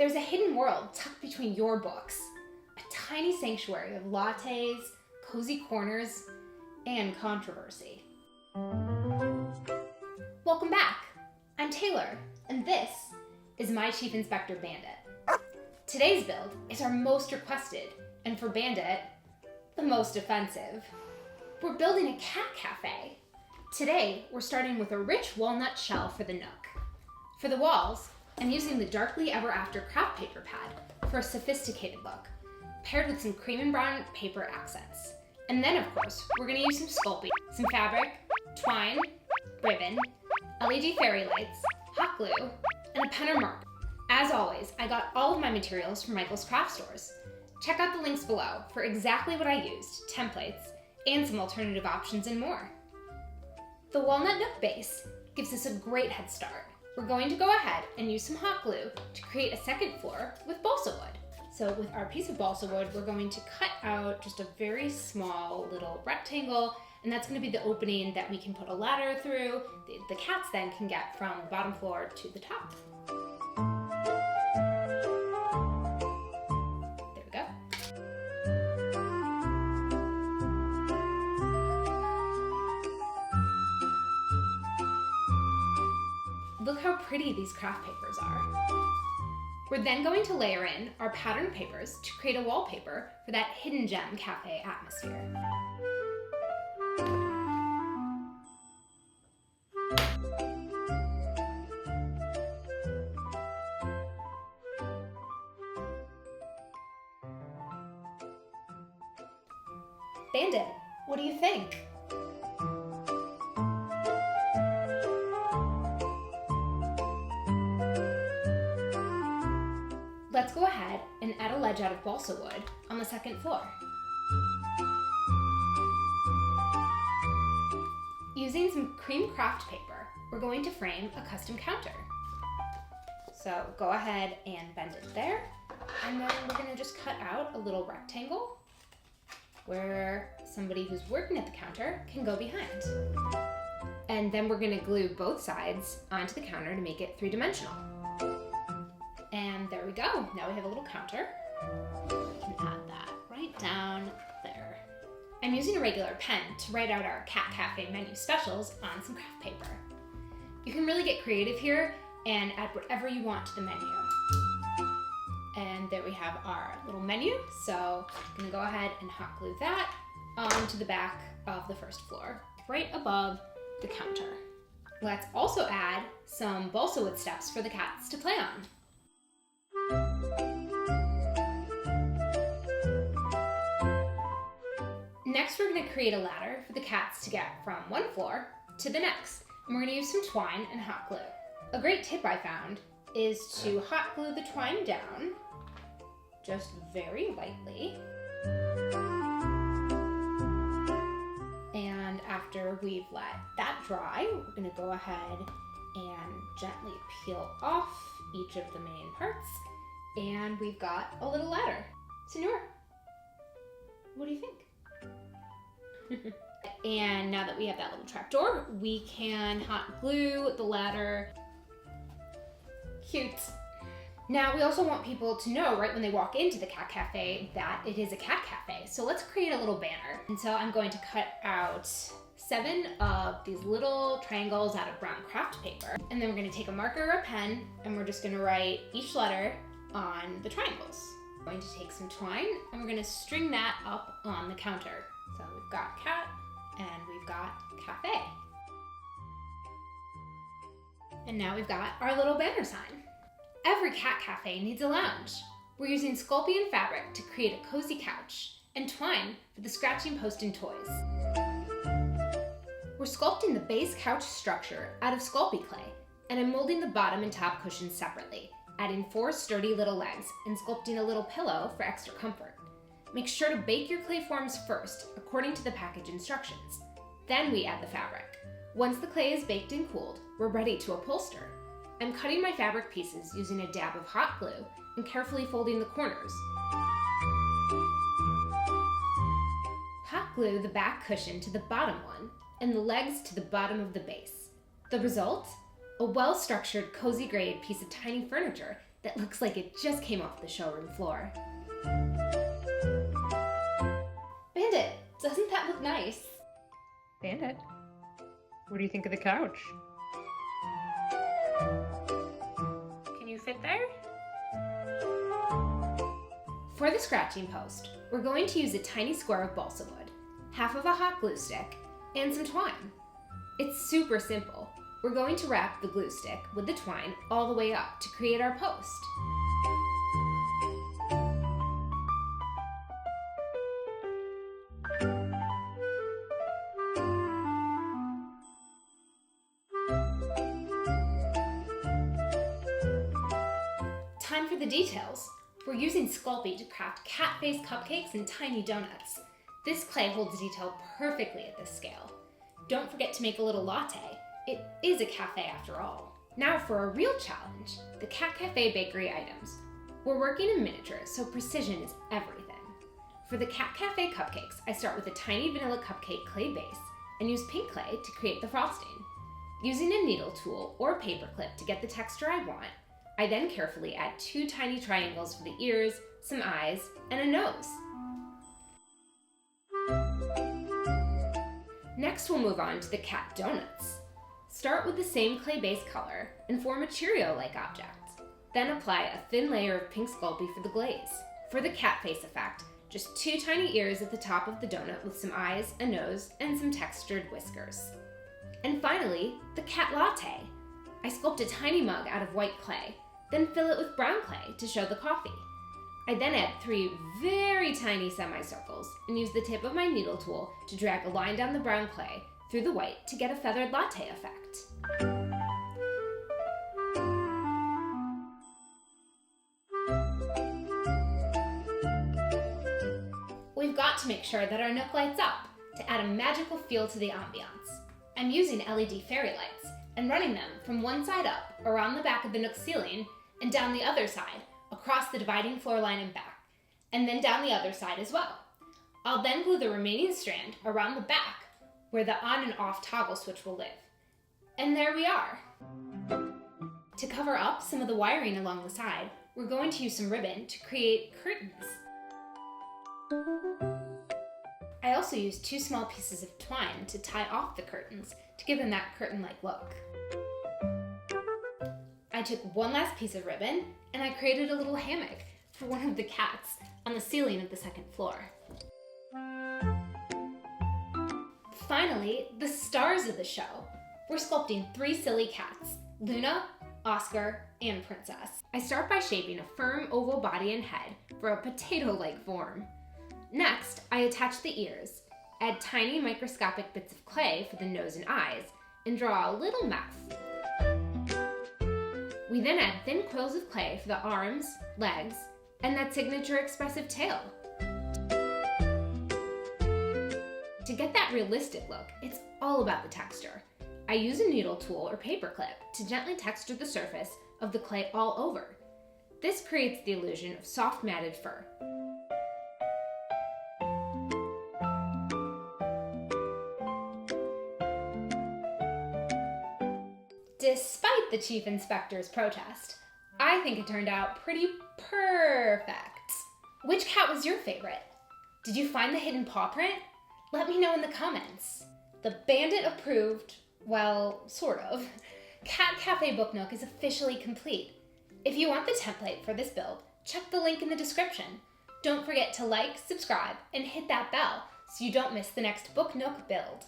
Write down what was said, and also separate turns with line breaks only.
There's a hidden world tucked between your books, a tiny sanctuary of lattes, cozy corners, and controversy. Welcome back. I'm Taylor, and this is my Chief Inspector Bandit. Today's build is our most requested, and for Bandit, the most offensive. We're building a cat cafe. Today, we're starting with a rich walnut shell for the Nook. For the walls, I'm using the Darkly Ever After craft paper pad for a sophisticated look, paired with some cream and brown paper accents. And then, of course, we're gonna use some sculpey, some fabric, twine, ribbon, LED fairy lights, hot glue, and a pen or marker. As always, I got all of my materials from Michael's craft stores. Check out the links below for exactly what I used, templates, and some alternative options and more. The walnut Nook base gives us a great head start. We're going to go ahead and use some hot glue to create a second floor with balsa wood. So with our piece of balsa wood, we're going to cut out just a very small little rectangle, and that's going to be the opening that we can put a ladder through. The cats then can get from the bottom floor to the top. There we go. Look how pretty these craft papers are. We're then going to layer in our patterned papers to create a wallpaper for that hidden gem cafe atmosphere. Bandit, what do you think? Let's go ahead and add a ledge out of balsa wood on the second floor. Using some cream craft paper, we're going to frame a custom counter. So go ahead and bend it there, and then we're going to just cut out a little rectangle where somebody who's working at the counter can go behind. And then we're going to glue both sides onto the counter to make it three-dimensional. And there we go. Now we have a little counter. We can add that right down there. I'm using a regular pen to write out our Cat Cafe menu specials on some craft paper. You can really get creative here and add whatever you want to the menu. And there we have our little menu. So I'm gonna go ahead and hot glue that onto the back of the first floor, right above the counter. Let's also add some balsa wood steps for the cats to play on. Next, we're going to create a ladder for the cats to get from one floor to the next. And we're going to use some twine and hot glue. A great tip I found is to hot glue the twine down, just very lightly. And after we've let that dry, we're going to go ahead and gently peel off each of the main parts. And we've got a little ladder. Senor, what do you think? And now that we have that little trapdoor, we can hot glue the ladder. Cute. Now we also want people to know right when they walk into the cat cafe that it is a cat cafe. So let's create a little banner. And so I'm going to cut out 7 of these little triangles out of brown craft paper. And then we're going to take a marker or a pen and we're just going to write each letter on the triangles. We're going to take some twine and we're going to string that up on the counter. So we've got cat and we've got cafe. And now we've got our little banner sign. Every cat cafe needs a lounge. We're using sculpey and fabric to create a cozy couch and twine for the scratching post and toys. We're sculpting the base couch structure out of sculpey clay, and I'm molding the bottom and top cushions separately, adding 4 sturdy little legs and sculpting a little pillow for extra comfort. Make sure to bake your clay forms first, according to the package instructions. Then we add the fabric. Once the clay is baked and cooled, we're ready to upholster. I'm cutting my fabric pieces using a dab of hot glue and carefully folding the corners. Hot glue the back cushion to the bottom one and the legs to the bottom of the base. The result? A well-structured, cozy grade piece of tiny furniture that looks like it just came off the showroom floor. Bandit, doesn't that look nice?
Bandit, what do you think of the couch? Can you fit there?
For the scratching post, we're going to use a tiny square of balsa wood, half of a hot glue stick, and some twine. It's super simple. We're going to wrap the glue stick with the twine all the way up to create our post. Time for the details. We're using Sculpey to craft cat-faced cupcakes and tiny donuts. This clay holds detail perfectly at this scale. Don't forget to make a little latte. It is a cafe after all. Now for a real challenge, the Cat Cafe bakery items. We're working in miniature, so precision is everything. For the Cat Cafe cupcakes, I start with a tiny vanilla cupcake clay base and use pink clay to create the frosting. Using a needle tool or paper clip to get the texture I want, I then carefully add 2 tiny triangles for the ears, some eyes, and a nose. Next, we'll move on to the cat donuts. Start with the same clay base color and form a Cheerio-like object. Then apply a thin layer of pink Sculpey for the glaze. For the cat face effect, just 2 tiny ears at the top of the donut with some eyes, a nose, and some textured whiskers. And finally, the cat latte. I sculpt a tiny mug out of white clay, then fill it with brown clay to show the coffee. I then add 3 very tiny semicircles and use the tip of my needle tool to drag a line down the brown clay through the white to get a feathered latte effect. We've got to make sure that our Nook lights up to add a magical feel to the ambiance. I'm using LED fairy lights and running them from one side up around the back of the Nook ceiling and down the other side across the dividing floor line and back, and then down the other side as well. I'll then glue the remaining strand around the back where the on and off toggle switch will live. And there we are. To cover up some of the wiring along the side, we're going to use some ribbon to create curtains. I also used 2 small pieces of twine to tie off the curtains to give them that curtain-like look. I took one last piece of ribbon and I created a little hammock for one of the cats on the ceiling of the second floor. Finally, the stars of the show. We're sculpting 3 silly cats, Luna, Oscar, and Princess. I start by shaping a firm oval body and head for a potato-like form. Next, I attach the ears, add tiny microscopic bits of clay for the nose and eyes, and draw a little mouth. We then add thin quills of clay for the arms, legs, and that signature expressive tail. To get that realistic look, it's all about the texture. I use a needle tool or paper clip to gently texture the surface of the clay all over. This creates the illusion of soft matted fur. Despite the Chief Inspector's protest, I think it turned out pretty perfect. Which cat was your favorite? Did you find the hidden paw print? Let me know in the comments. The Bandit approved, well, sort of, Cat Cafe Book Nook is officially complete. If you want the template for this build, check the link in the description. Don't forget to like, subscribe, and hit that bell so you don't miss the next Book Nook build.